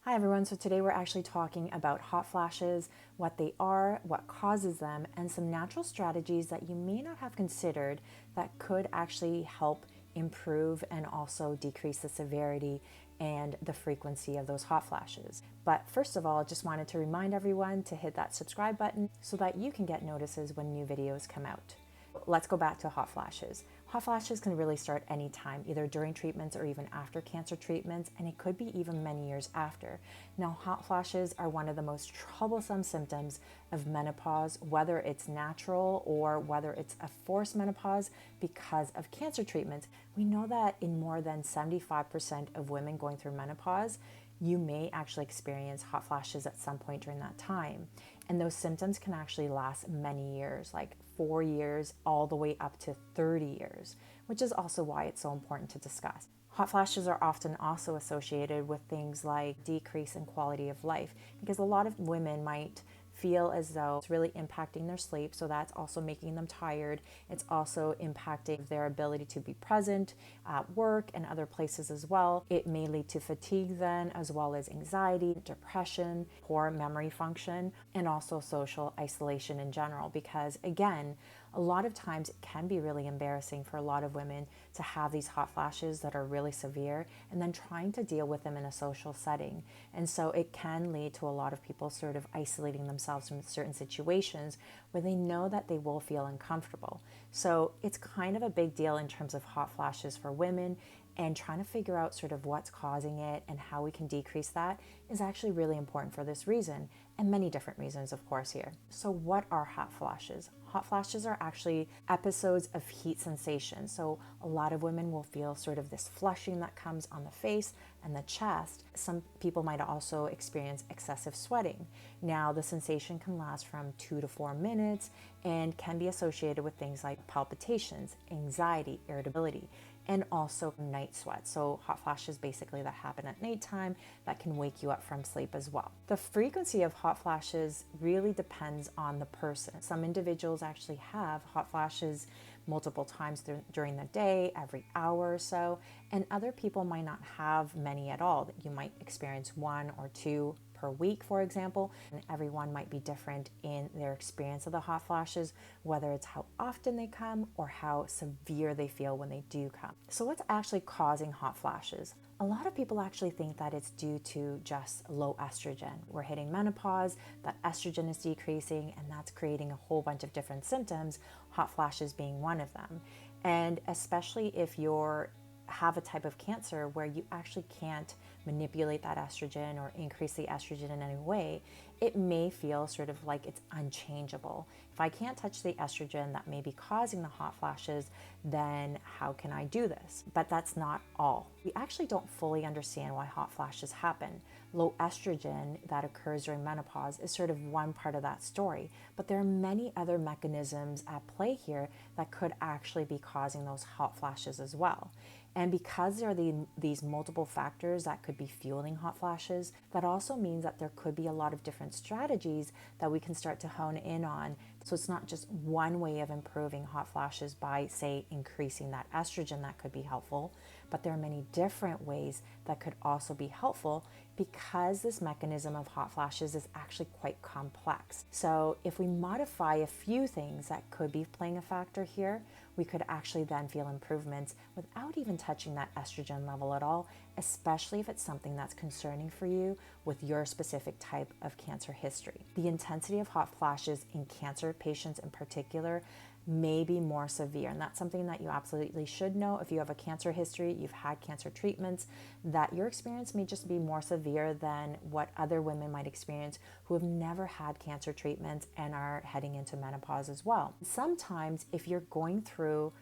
Hi everyone, so today we're actually talking about hot flashes, what they are, what causes them, and some natural strategies that you may not have considered that could actually help improve and also decrease the severity and the frequency of those hot flashes. But first of all, I just wanted to remind everyone to hit that subscribe button so that you can get notices when new videos come out. Let's go back to hot flashes. Hot flashes can really start anytime, either during treatments or even after cancer treatments, and it could be even many years after. Now, hot flashes are one of the most troublesome symptoms of menopause, whether it's natural or whether it's a forced menopause because of cancer treatments. We know that in more than 75% of women going through menopause, you may actually experience hot flashes at some point during that time. And those symptoms can actually last many years, like 4 years all the way up to 30 years, which is also why it's so important to discuss. Hot flashes are often also associated with things like decrease in quality of life, because a lot of women might feel as though it's really impacting their sleep, so that's also making them tired. It's also impacting their ability to be present at work and other places as well. It may lead to fatigue then, as well as anxiety, depression, poor memory function, and also social isolation in general, because again, a lot of times it can be really embarrassing for a lot of women to have these hot flashes that are really severe and then trying to deal with them in a social setting. And so it can lead to a lot of people sort of isolating themselves from certain situations where they know that they will feel uncomfortable. So it's kind of a big deal in terms of hot flashes for women, and trying to figure out sort of what's causing it and how we can decrease that is actually really important for this reason, and many different reasons, of course, here. So what are hot flashes? Hot flashes are actually episodes of heat sensation. So a lot of women will feel sort of this flushing that comes on the face and the chest. Some people might also experience excessive sweating. Now, the sensation can last from 2 to 4 minutes and can be associated with things like palpitations, anxiety, irritability, and also night sweats. So hot flashes basically that happen at nighttime that can wake you up from sleep as well. The frequency of hot flashes really depends on the person. Some individuals actually have hot flashes multiple times during the day, every hour or so, and other people might not have many at all. You might experience 1 or 2 per week, for example, and everyone might be different in their experience of the hot flashes, whether it's how often they come or how severe they feel when they do come. So what's actually causing hot flashes? A lot of people actually think that it's due to just low estrogen. We're hitting menopause, that estrogen is decreasing, and that's creating a whole bunch of different symptoms, hot flashes being one of them. And especially if you're have a type of cancer where you actually can't manipulate that estrogen or increase the estrogen in any way, it may feel sort of like it's unchangeable. If I can't touch the estrogen that may be causing the hot flashes, then how can I do this? But that's not all. We actually don't fully understand why hot flashes happen. Low estrogen that occurs during menopause is sort of one part of that story, but there are many other mechanisms at play here that could actually be causing those hot flashes as well. And because there are these multiple factors that could be fueling hot flashes, that also means that there could be a lot of different strategies that we can start to hone in on. So it's not just one way of improving hot flashes by, say, increasing that estrogen that could be helpful, but there are many different ways that could also be helpful because this mechanism of hot flashes is actually quite complex. So if we modify a few things that could be playing a factor here, we could actually then feel improvements without even touching that estrogen level at all, especially if it's something that's concerning for you with your specific type of cancer history. The intensity of hot flashes in cancer patients in particular may be more severe, and that's something that you absolutely should know. If you have a cancer history, you've had cancer treatments, that your experience may just be more severe than what other women might experience who have never had cancer treatments and are heading into menopause as well. Sometimes if you're going through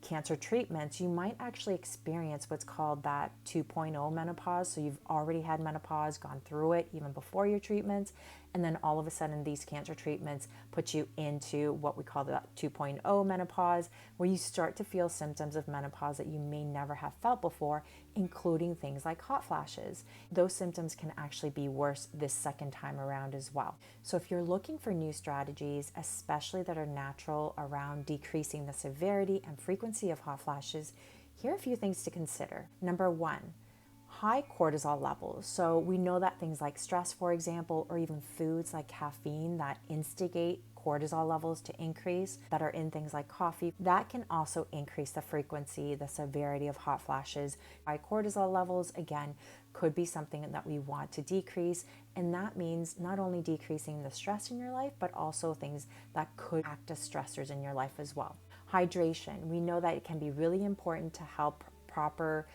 cancer treatments, you might actually experience what's called that 2.0 menopause. So you've already had menopause, gone through it even before your treatments, and then all of a sudden these cancer treatments put you into what we call the 2.0 menopause, where you start to feel symptoms of menopause that you may never have felt before, including things like hot flashes. Those symptoms can actually be worse this second time around as well. So if you're looking for new strategies, especially that are natural around decreasing the severity and frequency of hot flashes, here are a few things to consider. Number one, high cortisol levels. So we know that things like stress, for example, or even foods like caffeine that instigate cortisol levels to increase, that are in things like coffee, that can also increase the frequency, the severity of hot flashes. High cortisol levels, again, could be something that we want to decrease. And that means not only decreasing the stress in your life, but also things that could act as stressors in your life as well. Hydration. We know that it can be really important to help proper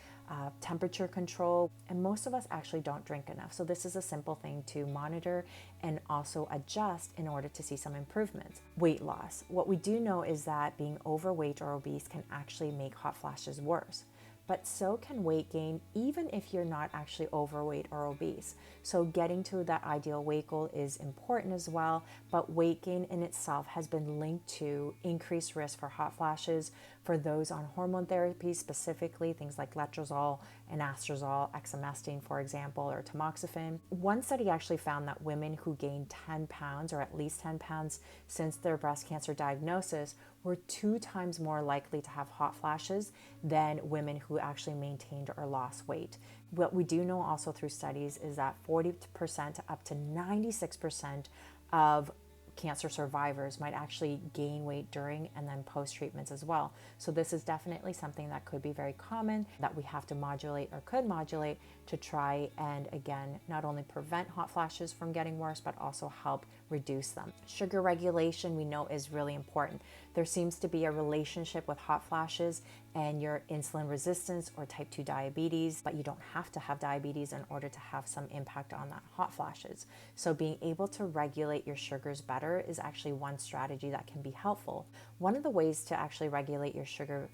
temperature control, and most of us actually don't drink enough. So this is a simple thing to monitor and also adjust in order to see some improvements. Weight loss. What we do know is that being overweight or obese can actually make hot flashes worse. But so can weight gain, even if you're not actually overweight or obese. So getting to that ideal weight goal is important as well, but weight gain in itself has been linked to increased risk for hot flashes for those on hormone therapy, specifically things like letrozole and anastrozole, exemestane, for example, or tamoxifen. One study actually found that women who gained 10 pounds or at least 10 pounds since their breast cancer diagnosis were 2 times more likely to have hot flashes than women who actually maintained or lost weight. What we do know also through studies is that 40% up to 96% of cancer survivors might actually gain weight during and then post treatments as well. So this is definitely something that could be very common, that we have to modulate or could modulate to try and, again, not only prevent hot flashes from getting worse, but also help reduce them. Sugar regulation we know is really important. There seems to be a relationship with hot flashes and your insulin resistance or type 2 diabetes, but you don't have to have diabetes in order to have some impact on that hot flashes. So being able to regulate your sugars better is actually one strategy that can be helpful. One of the ways to actually regulate your sugar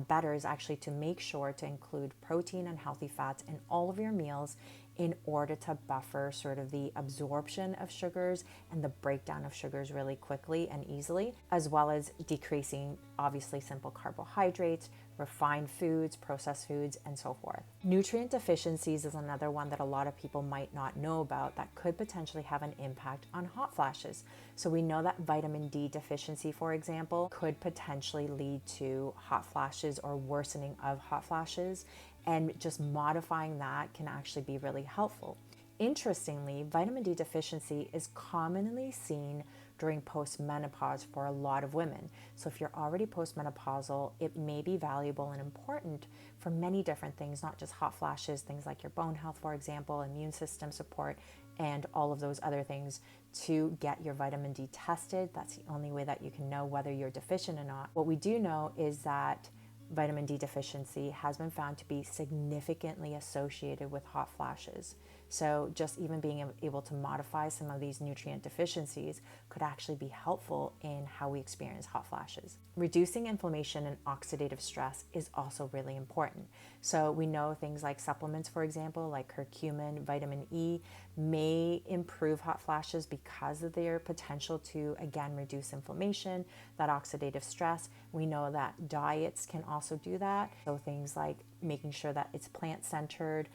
better is actually to make sure to include protein and healthy fats in all of your meals in order to buffer sort of the absorption of sugars and the breakdown of sugars really quickly and easily, as well as decreasing obviously simple carbohydrates, refined foods, processed foods, and so forth. Nutrient deficiencies is another one that a lot of people might not know about that could potentially have an impact on hot flashes. So we know that vitamin D deficiency, for example, could potentially lead to hot flashes or worsening of hot flashes, and just modifying that can actually be really helpful. Interestingly, vitamin D deficiency is commonly seen during postmenopause for a lot of women. So if you're already postmenopausal, it may be valuable and important for many different things, not just hot flashes, things like your bone health, for example, immune system support, and all of those other things, to get your vitamin D tested. That's the only way that you can know whether you're deficient or not. What we do know is that vitamin D deficiency has been found to be significantly associated with hot flashes. So just even being able to modify some of these nutrient deficiencies could actually be helpful in how we experience hot flashes. Reducing inflammation and oxidative stress is also really important. So we know things like supplements, for example, like curcumin, vitamin E, may improve hot flashes because of their potential to, again, reduce inflammation, that oxidative stress. We know that diets can also do that. So things like making sure that it's plant-centered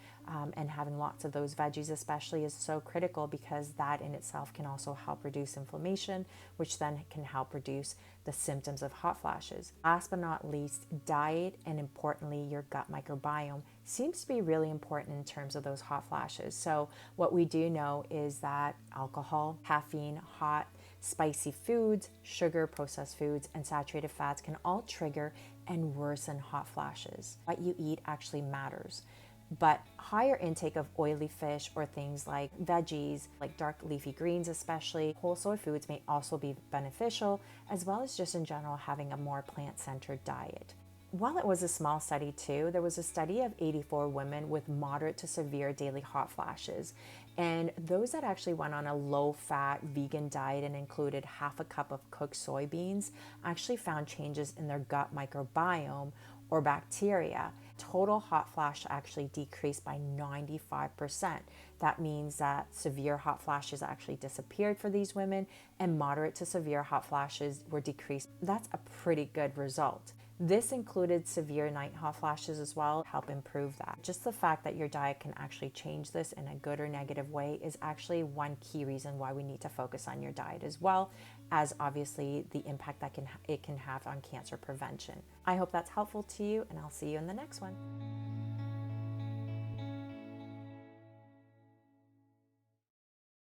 and having lots of those veggies especially is so critical, because that in itself can also help reduce inflammation, which then can help reduce the symptoms of hot flashes. Last but not least, diet, and importantly, your gut microbiome seems to be really important in terms of those hot flashes. So what we do know is that alcohol, caffeine, hot, spicy foods, sugar, processed foods, and saturated fats can all trigger and worsen hot flashes. What you eat actually matters. But higher intake of oily fish or things like veggies, like dark leafy greens especially, whole soy foods may also be beneficial, as well as just in general having a more plant-centered diet. While it was a small study too, there was a study of 84 women with moderate to severe daily hot flashes. And those that actually went on a low-fat vegan diet and included half a cup of cooked soybeans actually found changes in their gut microbiome or bacteria. Total hot flash actually decreased by 95%. That means that severe hot flashes actually disappeared for these women, and moderate to severe hot flashes were decreased. That's a pretty good result. This included severe night hot flashes as well, help improve that. Just the fact that your diet can actually change this in a good or negative way is actually one key reason why we need to focus on your diet, as well as obviously the impact that it can have on cancer prevention. I hope that's helpful to you, and I'll see you in the next one.